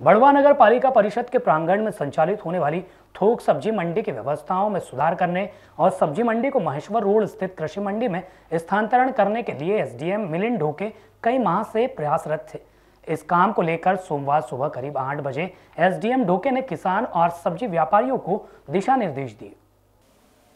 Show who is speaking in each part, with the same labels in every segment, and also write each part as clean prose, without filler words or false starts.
Speaker 1: बड़वा नगर पालिका परिषद के प्रांगण में संचालित होने वाली थोक सब्जी मंडी की व्यवस्थाओं में सुधार करने और सब्जी मंडी को महेश्वर रोड स्थित कृषि मंडी में स्थानांतरण करने के लिए एसडीएम मिलिंद ढोके कई माह से प्रयासरत थे। इस काम को लेकर सोमवार सुबह करीब 8 बजे एसडीएम ढोके ने किसान और सब्जी व्यापारियों को दिशा निर्देश दिए।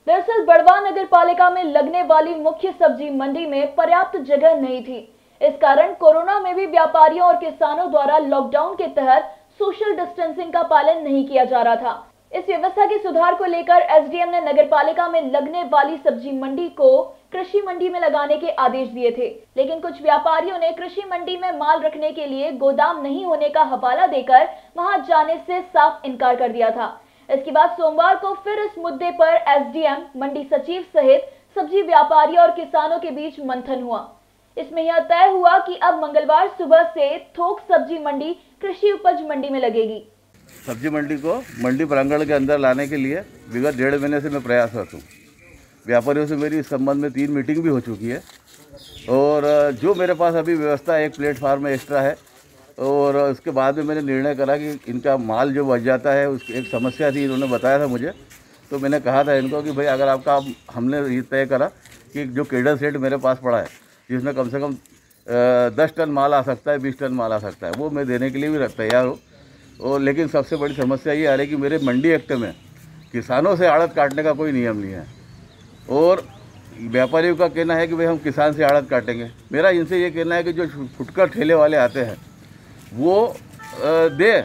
Speaker 2: दरअसल बड़वा नगर पालिका में लगने वाली मुख्य सब्जी मंडी में पर्याप्त जगह नहीं थी। इस कारण कोरोना में भी व्यापारियों और किसानों द्वारा लॉकडाउन के तहत सोशल डिस्टेंसिंग का पालन नहीं किया जा रहा था। इस व्यवस्था के सुधार को लेकर एसडीएम ने नगर पालिका में लगने वाली सब्जी मंडी को कृषि मंडी में लगाने के आदेश दिए थे, लेकिन कुछ व्यापारियों ने कृषि मंडी में माल रखने के लिए गोदाम नहीं होने का हवाला देकर वहां जाने से साफ इनकार कर दिया था। इसके बाद सोमवार को फिर इस मुद्दे पर एसडीएम, मंडी सचिव सहित सब्जी व्यापारियों और किसानों के बीच मंथन हुआ। इसमें यह तय हुआ कि अब मंगलवार सुबह से थोक सब्जी मंडी कृषि उपज मंडी में लगेगी।
Speaker 3: सब्जी मंडी को मंडी प्रांगण के अंदर लाने के लिए विगत 1.5 महीने से मैं प्रयासरत हूँ। व्यापारियों से मेरी इस संबंध में 3 मीटिंग भी हो चुकी है और जो मेरे पास अभी व्यवस्था एक प्लेटफार्म में एक्स्ट्रा है और उसके बाद में मैंने निर्णय करा कि इनका माल जो बच जाता है, उसकी एक समस्या थी, इन्होंने बताया था मुझे, तो मैंने कहा था इनको कि भाई अगर आपका, हमने ये तय करा कि जो केडर सेट मेरे पास पड़ा है जिसमें कम से कम 10 टन माल आ सकता है, 20 टन माल आ सकता है, वो मैं देने के लिए भी तैयार हूँ। और लेकिन सबसे बड़ी समस्या ये आ रही है कि मेरे मंडी एक्ट में किसानों से आड़त काटने का कोई नियम नहीं है और व्यापारियों का कहना है कि भाई हम किसान से आड़त काटेंगे। मेरा इनसे ये कहना है कि जो फुटकर ठेले वाले आते हैं वो दे,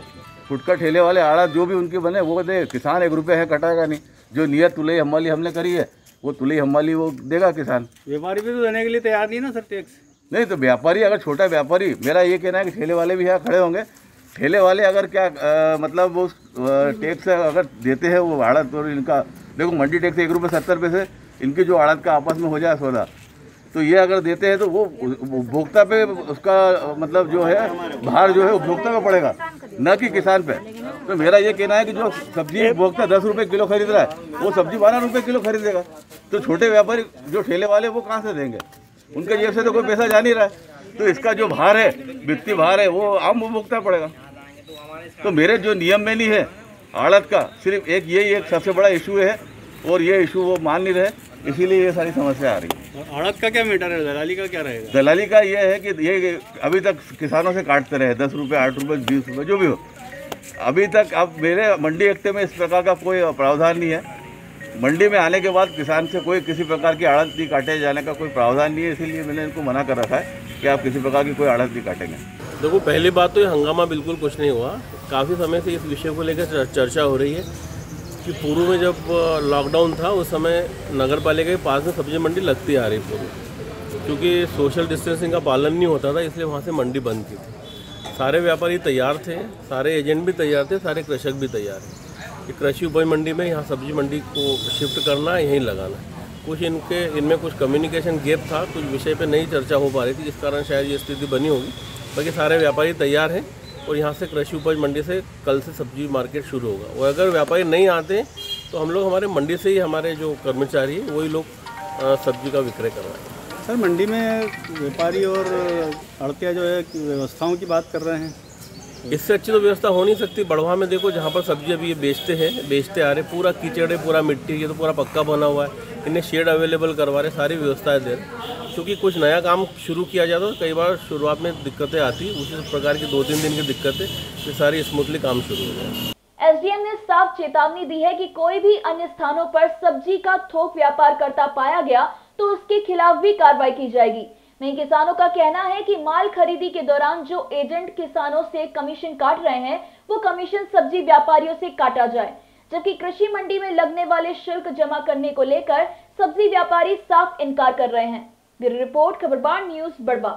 Speaker 3: फुटकर ठेले वाले आड़त जो भी उनकी बने वो दे, किसान 1 रुपये है कटाएगा नहीं। जो नियत तुलई हमाली हमने करी है वो तुलई हमाली वो देगा किसान।
Speaker 4: व्यापारी भी तो देने के लिए तैयार नहीं ना सर टैक्स।
Speaker 3: नहीं तो व्यापारी, अगर छोटा व्यापारी, मेरा ये कहना है कि ठेले वाले भी यहाँ खड़े होंगे, ठेले वाले अगर मतलब वो टैक्स अगर देते हैं वो आड़त, और इनका देखो मंडी टैक्स 1 रुपये 70 पैसे इनकी जो आड़त का आपस में हो जाए सौदा, तो ये अगर देते हैं तो वो उपभोक्ता पे उसका मतलब जो है भार जो है उपभोक्ता पे पड़ेगा, न कि किसान पे। तो मेरा ये कहना है कि जो सब्जी उपभोक्ता 10 रुपये किलो खरीद रहा है वो सब्जी 12 रुपये किलो खरीदेगा, तो छोटे व्यापारी जो ठेले वाले वो कहाँ से देंगे? उनके जेब से तो कोई पैसा जा नहीं रहा है, तो इसका जो भार है, वित्तीय भार है, वो आम उपभोक्ता पड़ेगा। तो मेरे जो नियम में नहीं है आड़त का, सिर्फ यही एक सबसे बड़ा इशू है और ये इशू वो मान नहीं रहे, इसीलिए ये सारी समस्या आ रही है।
Speaker 4: आड़त का क्या मैटर है, दलाली का क्या रहेगा?
Speaker 3: दलाली का ये है कि ये अभी तक किसानों से काटते रहे 10 रुपये, 8 रुपये, 20 रुपये, जो भी हो, अभी तक। अब मेरे मंडी एक्ट में इस प्रकार का कोई प्रावधान नहीं है। मंडी में आने के बाद किसान से कोई किसी प्रकार की आड़त नहीं काटे जाने का कोई प्रावधान नहीं है, इसीलिए मैंने इनको मना कर रखा है कि आप किसी प्रकार की कोई आड़त नहीं काटेंगे।
Speaker 5: देखो, पहली बात तो ये हंगामा बिल्कुल कुछ नहीं हुआ। काफ़ी समय से इस विषय को लेकर चर्चा हो रही है कि पूर्व में जब लॉकडाउन था उस समय नगर पालिका के पास में सब्जी मंडी लगती आ रही पूर्व, क्योंकि सोशल डिस्टेंसिंग का पालन नहीं होता था, इसलिए वहाँ से मंडी बंद की थी। सारे व्यापारी तैयार थे, सारे एजेंट भी तैयार थे, सारे कृषक भी तैयार हैं कि कृषि उपज मंडी में यहाँ सब्जी मंडी को शिफ्ट करना है, यहीं लगाना है। कुछ इनमें कुछ कम्युनिकेशन गैप था, कुछ विषय पे नहीं चर्चा हो पा रही थी, जिस कारण शायद ये स्थिति बनी होगी। बाकी सारे व्यापारी तैयार हैं और यहाँ से कृषि उपज मंडी से कल से सब्जी मार्केट शुरू होगा। और अगर व्यापारी नहीं आते तो हम लोग हमारे मंडी से ही हमारे जो कर्मचारी हैं वही लोग सब्जी का विक्रय करवाएंगे।
Speaker 4: सर, मंडी में व्यापारी और आड़तिया जो है व्यवस्थाओं की बात कर रहे हैं,
Speaker 5: इससे अच्छी तो व्यवस्था हो नहीं सकती। बड़वा में देखो, जहाँ पर सब्जी अभी ये बेचते आ रहे, पूरा कीचड़ है, पूरा मिट्टी, ये तो पूरा पक्का बना हुआ है। इन्हें शेड अवेलेबल करवा रहे, सारी व्यवस्थाएं दे रहे। क्योंकि कुछ नया काम शुरू किया जाता है, कई बार शुरुआत में दिक्कतें आती, उसी प्रकार की 2-3 दिन की दिक्कतें, ये सारी स्मूथली काम शुरू हो गया।
Speaker 2: एसडीएम ने साफ चेतावनी दी है कि कोई भी अन्य स्थानों पर सब्जी का थोक व्यापार करता पाया गया तो उसके खिलाफ भी कार्रवाई की जाएगी। वहीं किसानों का कहना है कि माल खरीदी के दौरान जो एजेंट किसानों से कमीशन काट रहे हैं वो कमीशन सब्जी व्यापारियों से काटा जाए, जबकि कृषि मंडी में लगने वाले शुल्क जमा करने को लेकर सब्जी व्यापारी साफ इनकार कर रहे हैं। ब्यूरो रिपोर्ट, खबरबार न्यूज़, बड़वा।